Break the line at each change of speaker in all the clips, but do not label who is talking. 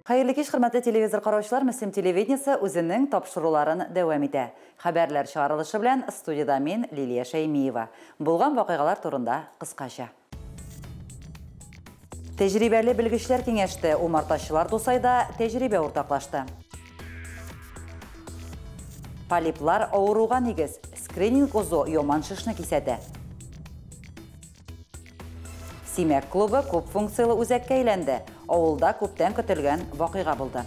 Hayırlı kеш, hürmetli televizor qarawçılar, Müslim televideniyesi özünün tapşırılarını devam ede. Haberler çağrılışı bilen studiyada men Liliya Şaymiyeva. Bulgan vakıgalar turunda kıskaça. Tecrübeli bilgiçler kengeşti. Umartaşçılar dosayda tecrübe ortaklaştı. Poliplar ауруға негіз. Скрининг озу йоман шышны киседі. Simek klubu көп функциялы үзәккә әйләнде. Авылда көптән көтелгән вакыйга булды.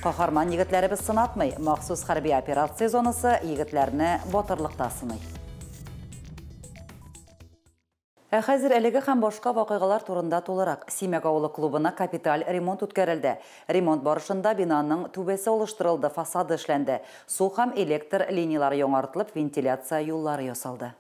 Каһарман егетләребез сынатмый, махсус хәрби операция зонасы егетләрне батырлыкта сыный. Хәзер әлеге һәм башка вакыйгалар турында тулырак. Симек авылы клубына капиталь ремонт үткәрелде. Ремонт барышында бинаның түбәсе олыштырылды, фасады эшләнде. Су һәм электр линиялары яңартылып, вентиляция юллары ясалды.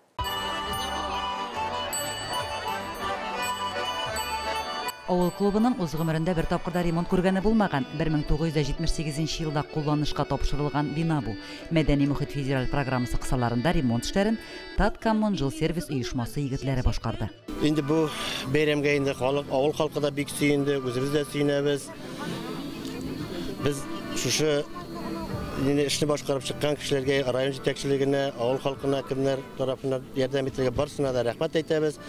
Авыл клубының үз гомерендә бер тапкырда ремонт күргәне булмаган. 1978 елда кулланышка тапшырылган бина бу. Мәдәни мөхит федераль программасы кысаларында ремонт эшләрен Таткаммон жилсервис оешмасы егетләре башкарды.
Инде бу бәйрәмгә инде авыл халкы да бик сөенде, үзебез дә сөенәбез. Без шушы эшне башкарып чыккан кешеләргә, район җитәкчелегенә, авыл халкына кемнәр тарафыннан ярдәм итәргә барсына да рәхмәт әйтәбез.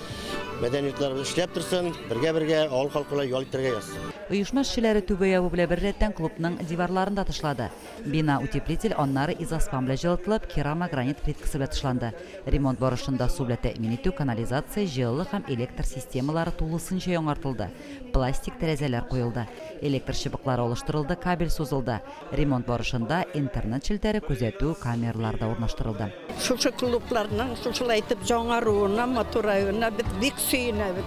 Мәдәниятләребез эшләп торсын, бергә ял итәргә язсын.
Оешма эшчеләре түбә ябу белән бер рәттән клубның диварларында ташлады. Бина утеплитель, аннары изоспам белән җылытылып, керамогранит плиткасы белән ташланды. Ремонт барышында су белән тәэмин итү, канализация, җылы һәм электр системалары тулысынча яңартылды. Пластик тәрәзәләр куелды. Электр чыбыклары алыштырылды, кабель сузылды. Ремонт барышында интернет челтәре күзәтү камералары да урнаштырылды.
Шушы клубларның шушылайтып жаңаруына, матураюына бик сөйенәбез.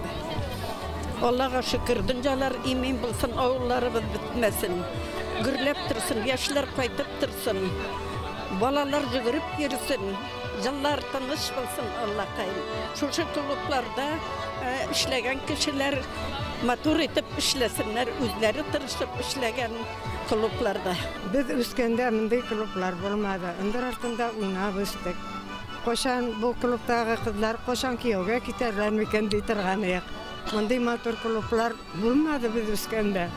Аллага шөкер, дөньялар имин булсын, авылларыбыз бетмәсен. Гөрләп торсын, яшьләр кайтып торсын. Балалар жүгереп йөрсен. Җыллар тыныч булсын, Аллакайым. Шушы клубларда эшләгән кешеләр матур итеп эшләсеннәр, үзләре тырышып эшләгән клубларда.
Без үскәндә мондый клублар булмады. Инде артында уйнап үстек. Кошан бу клубтагы кызлар кошан кияүгә китәрләр микән ди торган ик. Мондый матур клублар булмады без үскәндә.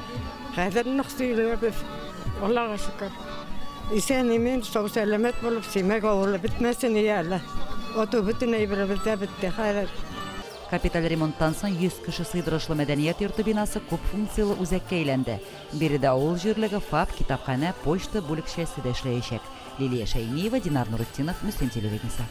Хәзер нык сөйләбез. Аллага шөкер. Исән-имин, сау-сәламәт булып, Симек авылы бетмәсен ияле. Ото бөтен әйберебездә бетте хәзер.
Капиталь ремонттан соң 100 кеше сыйдырышлы мәдәният йорты бинасы күп функциялы үзәккә әйләнде. Биредә авыл җирлеге ФАП, китапханә, почта бүлекчәсе дә эшләячәк. Лилия Шәймиева, Динар Нуретдинов, Мөслим телевидениесе.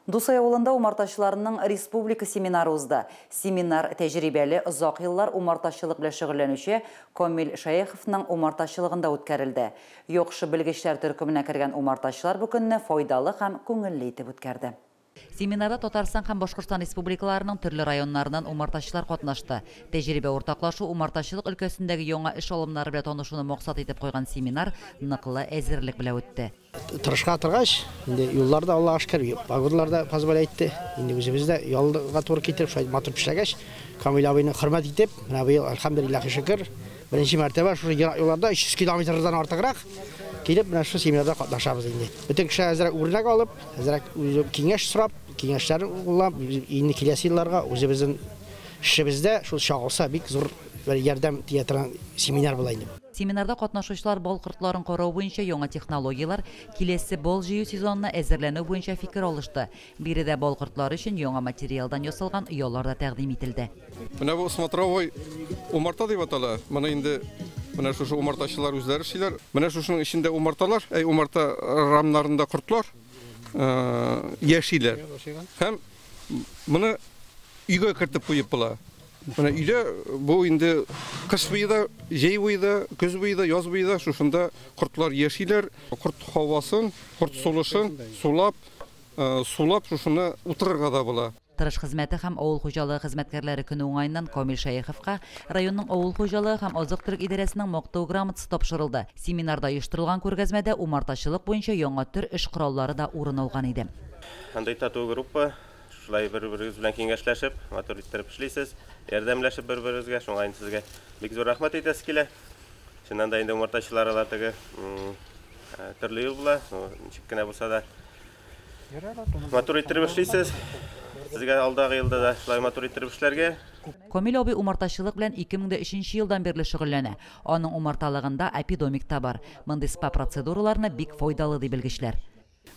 Дусай авылында умартачыларының республика семинары узды. Семинар тәҗрибәле озак еллар умартачылык белән шөгыльләнүче Камил Шаяховның умартачылыгында үткәрелде. Яхшы белгечләр төркеменә кергән умартачылар бу көнне файдалы һәм күңелле итеп үткәрде. Семинарда Татарстан һәм Башкортстан республикаларының төрле районнарыннан умартачылар катнашты. Тәҗрибә уртаклашу, умартачылык өлкәсендәге яңа эш алымнары белән танышуны максат итеп куйган семинар ныклы әзерлек белән үтте.
Тырышка торгач, инде юлларда Аллага шөкер, погодаларда позволяйте. Инде үзебездә ялга туры китереп, шулай матур эшләгәч, Камил абыйны хөрмәт итеп, менә быел альхамдулиллаһи шөкер, беренче мәртәбә шул юлларда 300 километрдан артыграк килеп, менә шу семинарда катнашабыз инде. Бөтен кеше әзрәк үрнәк алып, әзрәк киңәш сорап, киңәшләрен уллап, инде киләсе елларга үзебезнең эшебездә шул чагылса бик зур ярдәм тия торган семинар була инде.
Семинарда катнашучылар бал кортларын карау буенча яңа технологиялар, киләсе бал җыю сезонына әзерләнү буенча фикер алышты. Биредә бал кортлары өчен яңа материалдан ясалган оялар да тәкъдим ителде.
Менә бу смотровой умарта дип атала. Моны инде менә шушы умартачылар үзләре эшлиләр. Менә шушының эчендә умарталар, умарта рамнарында кортлар яшиләр. Һәм моны өйгә кертеп куеп була. Менә өйдә бу инде кыш буенда, җәй буенда, көз буенда, яз буенда шушында кортлар яшиләр. Корт һавасын, корт сулышын сулап шушыны утырырга да була. Тырыш хезмәте һәм авыл хуҗалыгы хезмәткәрләре көне уңайыннан Камил Шаяховка районның авыл хуҗалыгы һәм азык-төлек идарәсенең мактау грамотасы тапшырылды. Семинарда оештырылган күргәзмәдә умартачылык буенча яңа төр эш кораллары да урын алган иде.
Андай тату группа, шулай бер-берегез белән киңәшләшеп, матур иттереп эшлисез, ярдәмләшеп бер-берегезгә, шуңа инде сезгә бик зур рәхмәт әйтәсе килә. Чыннан да инде умартачылар алатыгы төрле юл була, ничек кенә булса да матур иттереп эшлисез. Sizge alдағы yılda da şulay motor ittirip işlerge.
Комил абый умарташылык белән 2003 елдан бирле шөгыльләнә. Аның умарталыгында апидомик та бар. Мондый спа процедураларына бик файдалы ди белгечләр.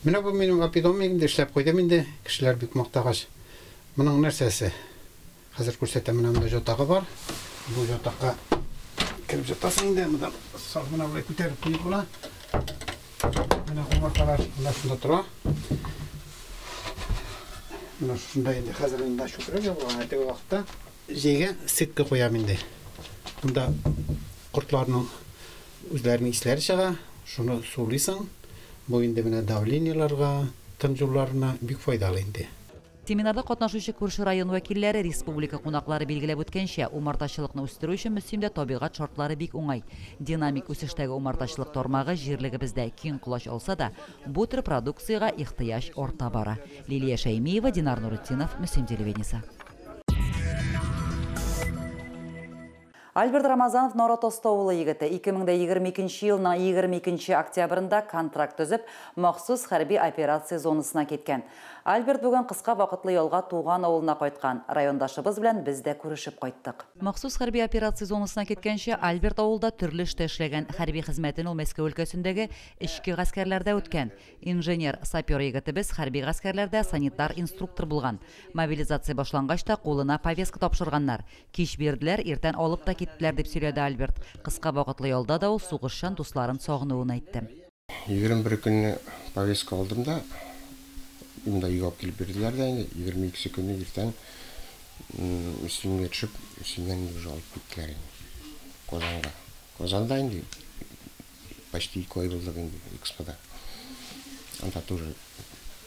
Менә бу минем апидомигимдә эшләп куйдым инде. Кешеләр бик мактагач. Моның нәрсәсе? Хәзер күрсәтәм, менә монда җотагы бар. Бу җотакка кирип җитәсең инде, монда сагына белән күтәреп куйып була. Менә умарталар монда шунда тора. Менә шунда инде хәзер инде шукрага була, теге вакытта җәйгә сетка куям инде. Монда кортларның үзләренең исләре чыга, шуны сулыйсың. Бу инде менә давленияларга, тынжуларына бик файдалы инде.
Семинарда катнашучы күрше район вәкилләре, республика кунаклары билгеләп үткәнчә, умартачылыкны үстерү өчен Мөслимдә табигать шартлары бик уңай. Динамик үсештәге умартачылык тармагы җирлегебездә киң кулач алса да, бу төр продукциягә ихтыяҗ арта бара. Лилия Шәймиева, Динар Нурутдинов, Мөслим телевидениесе. Альберт Рамазанов Наротоста улы егеті 2022 елның 22 октябрында контракт төзіп, махсус хәрби операция зонасына кеткен. Альберт бүген қысқа вақытлы yolға туған ауылына қайтқан. Райондашыбыз белән біз де күрешіп қайттық. Махсус хәрби операция зонасына кеткенше Альберт ауылда түрлі іште эшләгән, хәрби хезмәтен ул Мәскәү өлкәсендәге эчке гаскәрләрдә үткән. Инженер, сапер егетебез хәрби гаскәрләрдә санитар инструктор булган. Мобилизация башлангач та кулына повестка тапшырганнар. Кич бирделәр, иртән алып та киттеләр дип сөйләде Альберт. Кыска вакытлы ялда да ул сугышчан дусларын сагынуын әйтте.
21 көнне повестка алдым да, имда югап килеп бирделәр дә, 22 көнне иртән Мөслимгә төшеп, Мөслимнән уже алып киттеләр Казанга. Казанда инде почти 2 ай булды инде экспода. Анда тоже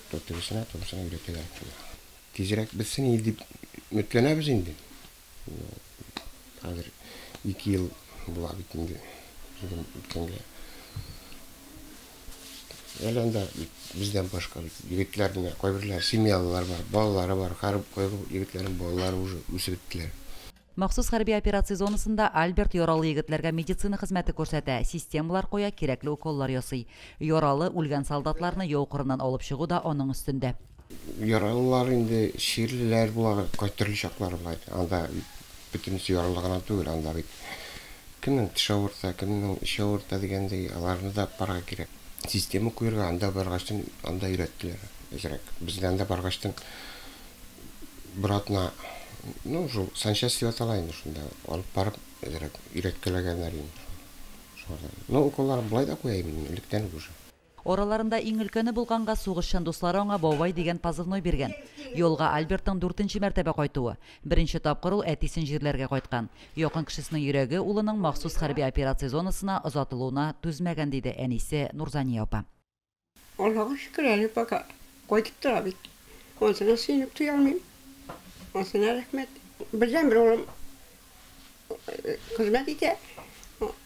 тотырсына өйрәтәләр. Тизрәк безсен дип өметләнәбез инде. Хәзер 2 ел була бит инде. Үткәнгә. Әлендә бездән башка егетләрнең кайберләр семьялылар бар, балалары бар, харып кайгы егетләрнең балалары уже үсеп беттеләр.
Махсус хәрби операция зонасында Альберт яралы егетләргә медицина хезмәте күрсәтә, системалар куя, кирәкле уколлар ясый. Яралы үлгән солдатларны яу кырыннан алып чыгу да аның өстендә.
Яралылар инде ширлеләр була, кайтырлы чаклар бар. Анда бөтенесе яралыгына түгел, анда бит кемнең теш авырта, кемнең эш авырта дигәндәй, аларны да парга кирәк. Система куярга анда баргаштан анда өйрәттеләр. Әзрәк бездән дә баргаштан братна, ну, шул санчасть дип атала инде шунда алып барып әзрәк өйрәткәләгәннәр инде. Шулай. Ну, уколлар булай да куя инде, электән уже.
Ораларында иң өлкәне булганга сугышчан дуслары аңа Бабай дигән позывной биргән. Юлга Альберттың 4нче мәртәбә кайтуы. Беренче тапкыр ул әтисен җирләргә кайткан. Якын кешесенең йөрәге улының махсус хәрби операция зонасына озатылуына түзмәгән диде әнисе Нурзания апа.
Аллаһка шөкер, әле пока кайтып тора бит. Онсына сөйнеп туя алмыйм. Онсына рәхмәт. Бездән бер улым хезмәт итә.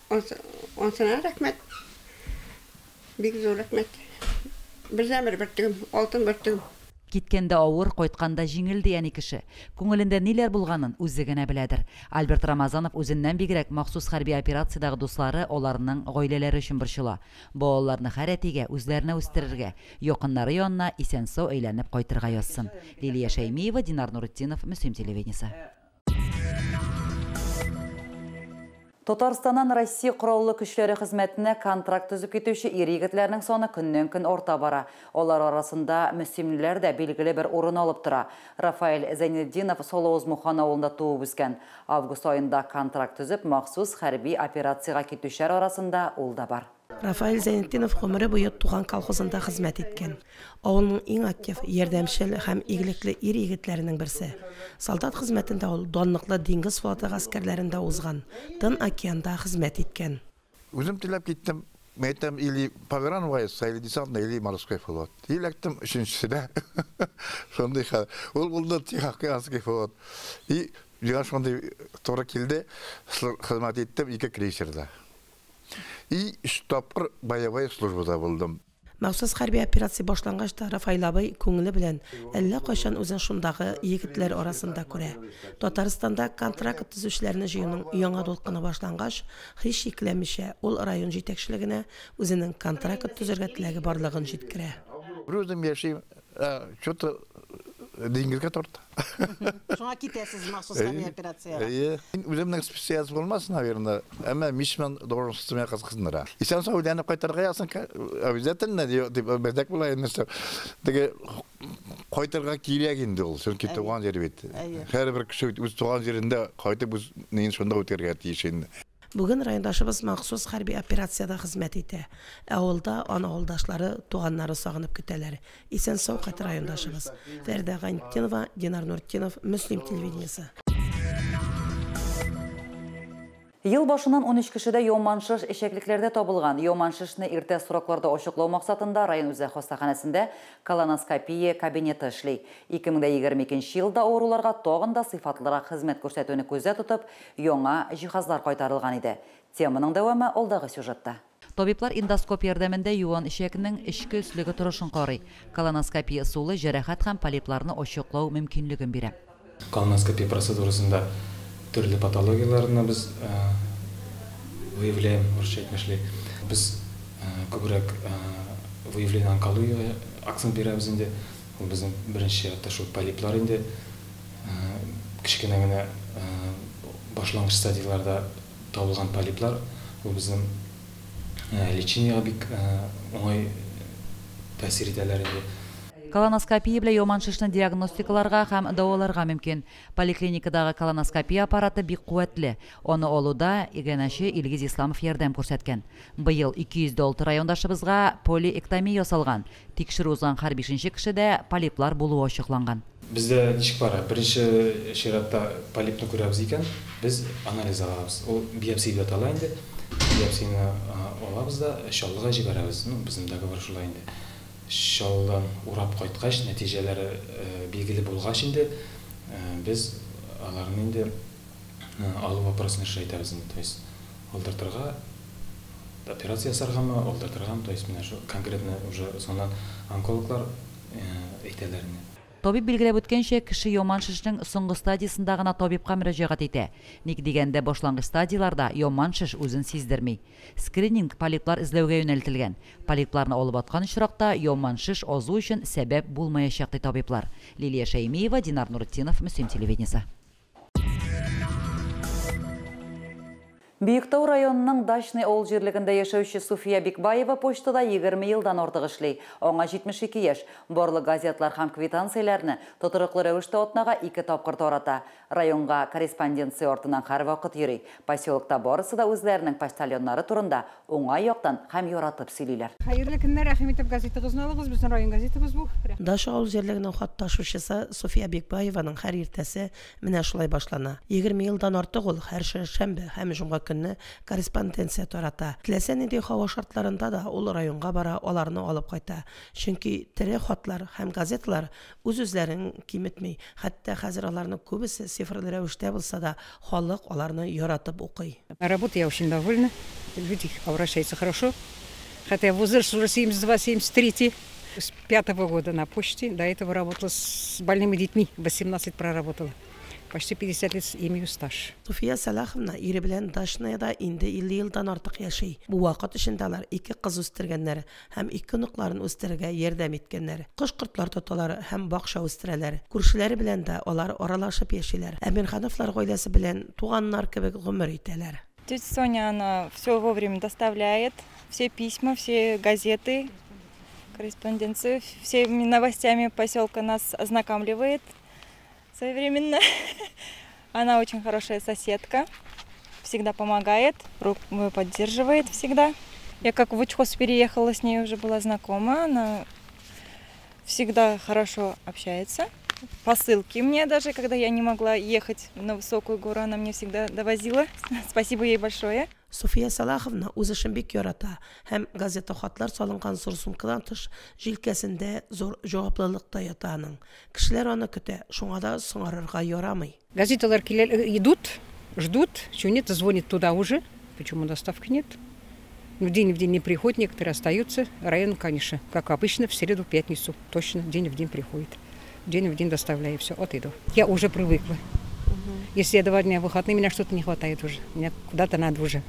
Онсына рәхмәт. Бик зур рәхмәт. Бездән бер тигем, алтын бер тигем.
Киткәндә авыр, кайтканда җиңел дигән кеше. Күңелендә ниләр булганын үзе генә беләдер. Альберт Рамазанов үзеннән бигрәк махсус хәрби операциядагы дуслары, аларның гаиләләре өчен борчыла. Балаларны хәрәтигә, үзләренә үстерергә, якыннары янына исән-сау әйләнеп кайтырга язсын. Лилия Шәймиева, Динар Нурутдинов, Мөслим телевидениесе. Татарстаннан Россия кораллы көчләре хезмәтенә контракт төзеп китүче ир егетләрнең саны көннән-көн арта бара. Алар арасында мөслимләр дә билгеле бер урын алып тора. Рафаэль Зайнетдинов Солоуз Мухан авылында туып үскән. Август айында контракт төзеп, махсус хәрби операциягә китүчеләр арасында ул да бар.
Рафаэль Зайнетдинов гомере буе туган колхозында хезмәт иткән. Авылның иң актив, ярдәмчел һәм игелекле ир егетләренең берсе. Солдат хезмәтендә ул данлыклы диңгез флоты гаскәрләрендә узган, Тын океанда хезмәт иткән.
Үзем теләп киттем, мәйтәм или пограновая, или десантная, или морской флот. Илектем өченчесендә. Шундый хәл. Ул булды Тихоокеанский флот. И җиңа шундый туры килде, хезмәт иттем 2 крейсерда. И 3 тапкыр боевая службада булдым.
Махсус хәрби операция башлангачта Рафаэль абый күңеле белән әллә кайчан үзен шундагы егетләр арасында күрә. Татарстанда контракт төзүчеләрне җыюның яңа дулкыны башлангач, һич шикләнмичә ул район җитәкчелегенә үзенең контракт төзергә теләге барлыгын җиткерә.
Үзем яшим, что-то Дингерге торт.
Шуңа китәсез махсус операция.
Үземнең специалист булмас, наверное. Әмма мишман doğru система кызыксындыра. Исән сауланып кайтарга ясың, обязательно дип бездәк була инде. Теге кайтырга кирәк инде ул, чөнки туган җир бит. Һәрбер кеше үз туган җирендә кайтып үз нин шунда үтәргә тиеш инде.
Бүген райондашыбыз махсус хәрби операцияда хезмәт итә. Авылда ана авылдашлары, туганнары сагынып көтәләр. Исән-сау кайтыр райондашыбыз. Фәрдә Гантинова, Динар Нуртдинов, Мөслим телевидениесе.
Ел башынан 13 кешедә йоманшыш эчәклекләрдә табылган. Йоманшышны иртә срокларда ачыклау максатында район үзәк хастаханәсендә колоноскопия кабинеты эшли. 2022 елда авыруларга тагын да сыйфатлырак хезмәт күрсәтүне күздә тотып, яңа җиһазлар кайтарылган иде. Теманың дәвамы алдагы сюжетта. Табиблар эндоскоп ярдәмендә юан ишәкнең эчке өслеге торышын карый. Колоноскопия усулы җәрәхәт һәм полипларны ачыклау мөмкинлеген бирә.
Колоноскопия процедурасында төрле патологияларны біз выявляем, біз көбірек выявление онкологияға акцент береміз инде. Ол біздің бірінші шу полиплар инде. Кішкене генә башлангыч стадияларда табылган полиплар. Ол біздің лечениега бик оңай тәэсир итәләр инде.
Колоноскопия белән йоманшышны диагностикаларга һәм дәваларга мөмкин. Поликлиникадагы колоноскопия аппараты бик куәтле. Аны алуда игенәче Илгиз Исламов ярдәм күрсәткән. Быел 206 райондашыбызга полиэктомия ясалган. Тикшерү узган һәр 5нче кешедә полиплар булуы ачыкланган.
Бездә ничек бара? Беренче чиратта полипны күрәбез икән, без анализ алабыз. Ул биопсия дип атала инде. Биопсияны алабыз да шаллыга җибәрәбез. Безнең договор шулай инде. Шалдан урап кайткач, нәтиҗәләре билгеле булгач инде без аларны инде алу вопросын эшләтәбез инде. То есть алдыртырга операция ясаргамы, алдыртыргамы, то есть менә шу конкретно уже соннан онкологлар әйтәләр инде.
Табиб билгеләп үткәнчә, кеше йоманшышның соңгы стадиясында гына табибка мөрәҗәгать итә. Ник дигәндә башлангыч стадияларда йоманшыш үзен сиздерми. Скрининг полиплар эзләүгә юнәлтелгән. Полипларны алып аткан очракта йоманшыш азу өчен сәбәп булмаячак ди табиблар. Лилия Шәймиева, Динар Нуртдинов, Мөслим телевидениесе. Бийектау районының Дачный авыл җирлегендә яшәүче Суфия Бикбаева почтада 20 елдан артык эшли. Аңа 72 яшь. Барлык газетлар һәм квитанцияләрне тотырыклы рәвештә атнага 2 тапкыр тарата. Районга корреспонденция артыннан һәр вакыт йөри. Поселокта барысы да үзләренең почтальоннары турында уңай яктан һәм яратып сөйлиләр.
Хәерле көннәр, рәхим итеп газетагызны алыгыз, безнең район газетабыз бу.
Дачный авыл җирлегенең хат ташучысы Суфия Бикбаеваның һәр иртәсе менә шулай башлана. 20 елдан артык ул һәр шәмбе һәм җомга көнне корреспонденция тарата. Теләсә нинди һава шартларында да ул районга бара, аларны алып кайта. Чөнки тере хатлар һәм газетлар үз-үзләрен киметми. Хәтта хәзер аларның күбесе цифрлы рәвештә булса да, халык аларны яратып укый.
Работа я очень довольна. Люди обращаются хорошо. Хотя возраст уже 72-73. С 5-го года на почте. До этого работала с больными детьми. 18 проработала. Почти 50 лет имею стаж.
Суфия Салаховна ире белән Дачныйда инде 50 елдан артык яши. Бу вакыт эчендә алар 2 кыз үстергәннәр һәм 2 ныкларын үстерергә ярдәм иткәннәр. Кыш-кортлар тоталар һәм бакча үстерәләр. Күршеләре белән дә алар аралашып яшиләр. Әмирхановлар гаиләсе белән туганнар кебек гомер итәләр.
Тетя Соня, она все вовремя доставляет, все письма, все газеты, корреспонденцию, всеми новостями поселка нас ознакомливает своевременно. Она очень хорошая соседка, всегда помогает, руку поддерживает всегда. Я как в учхоз переехала, с ней уже была знакома, она всегда хорошо общается. Посылки мне даже, когда я не могла ехать на высокую гору, она мне всегда довозила. Спасибо ей большое.
Суфия Салаховна үз эшен бик ярата һәм газета хатлар салынган зур сумкадан тыш җилкәсендә зур җаваплылык та ята аның. Кешеләр аны көтә, шуңа да соңарырга ярамый.
Газеталар идут, ждут, что нет, звонит туда уже. Почему доставки нет? В день не приходит, некоторые остаются. Район, конечно, как обычно, в среду, в пятницу. Точно, день в день приходит. День в день доставляю, все, вот иду. Я уже привыкла. Если я 2 дня выходные, меня что-то не хватает уже. Мне куда-то надо уже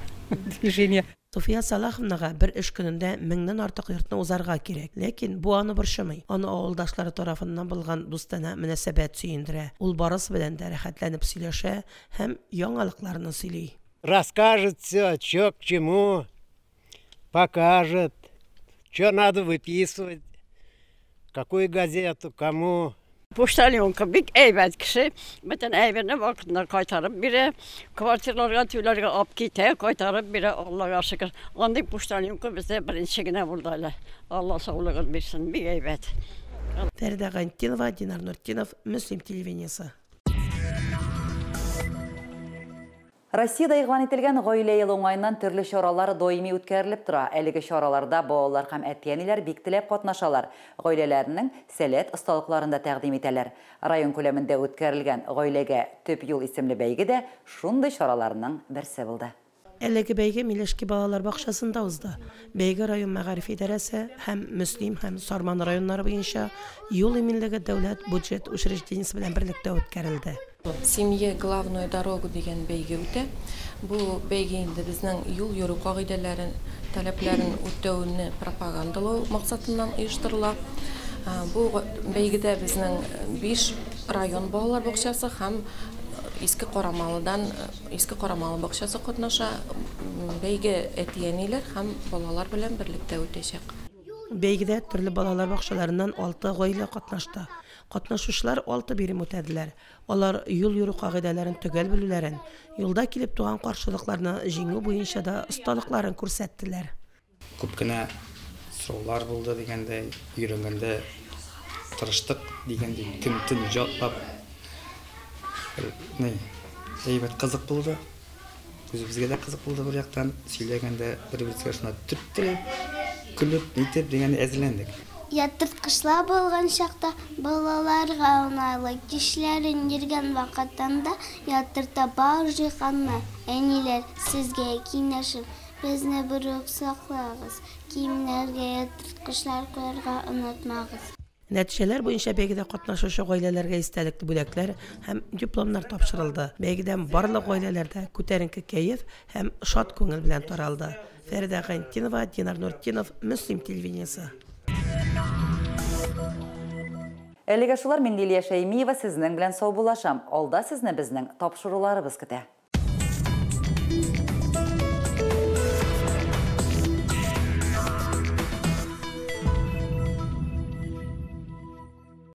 движение.
София Салаховнаға бір іш күнінде 1000-ден артық йортны узарга кирәк. Ләкин бу аны борчымый. Аны авылдашлары тарафыннан булган дустана мөнәсәбәт сөендерә. Ул барысы белән дә рәхәтләнеп сөйләшә һәм яңалыкларны сөйли.
Расскажет все, что к чему, покажет, что надо выписывать, какую газету, кому.
Poştalyonka bik eyvət kişi, bütün eyvini vaxtında qaytarıb biri, kvartirlarga, tüylərə ap gitə, qaytarıb biri Allah'a şükür. Andı poştalyonka bizə birinci günə buradayla. Allah sağlığını versin, bir eyvət.
Фәридә Гантинова, Динар Нуртдинов, Мөслим телевидениесе.
Россияда игълан ителгән гаилә елы уңайыннан төрле чаралар даими үткәрелеп тора. Әлеге чараларда балалар һәм әтиәниләр бик теләп катнашалар. Гаиләләренең сәләт осталыкларын да тәкъдим итәләр. Район күләмендә үткәрелгән гаиләгә төп юл исемле бәйге дә шундый чараларның берсе булды.
Әлеге бәйге Милешки балалар бакчасында узды. Бәйге район мәгариф идарәсе һәм Мөслим һәм Сарман районнары буенча юл иминлеге дәүләт бюджет учреждениесе белән берлектә үткәрелде.
Семье главную дорогу дигән бәйге үтә. Бу бәйге инде безнең юл йөрү кагыйдәләрен, таләпләрен үтәүне пропагандалау максатыннан оештырыла. Бу бәйгедә безнең 5 район балалар бакчасы һәм Иске Карамалы бакчасы катнаша. Бәйге әтиәниләр һәм балалар белән берлектә үтәчәк.
Бәйгедә төрле балалар бакчаларыннан 6 гаилә катнашты. Катнашучылар 6 бирим үтәделәр. Алар юл йөрү кагыйдәләрен төгәл белүләрен, юлда килеп туган каршылыкларны җиңү буенча да осталыкларын күрсәттеләр.
Күп кенә сораулар булды дигәндәй, йөргәндә тырыштык дигәндәй, кем җавап әйбәт кызык булды. Үзебезгә дә кызык булды бер яктан, сөйләгәндә бер-берсенә шуна төптелеп, көлеп, нитеп дигәндәй әзерләндек.
Ятырткычлар булган чакта балаларга уңайлы кишләрен йөргән вакытында ятырта бар җыйганны. Әниләр, сезгә киңәшем, безне берүк саклагыз. Киемнәргә ятырткычлар куярга онытмагыз.
Нәтиҗәләр буенча бәйгедә катнашучы гаиләләргә истәлекле бүләкләр һәм дипломнар тапшырылды. Бәйгедән барлык гаиләләрдә күтәренке кәеф һәм шат күңел белән таралды. Фәридә Гантинова, Динар Нуртдинов, Мөслим телевидениесе.
Әлегә шулар, мин Лилия Шәймиева сезнең белән сау булашам. Алда сезне безнең тапшыруларыбыз көтә.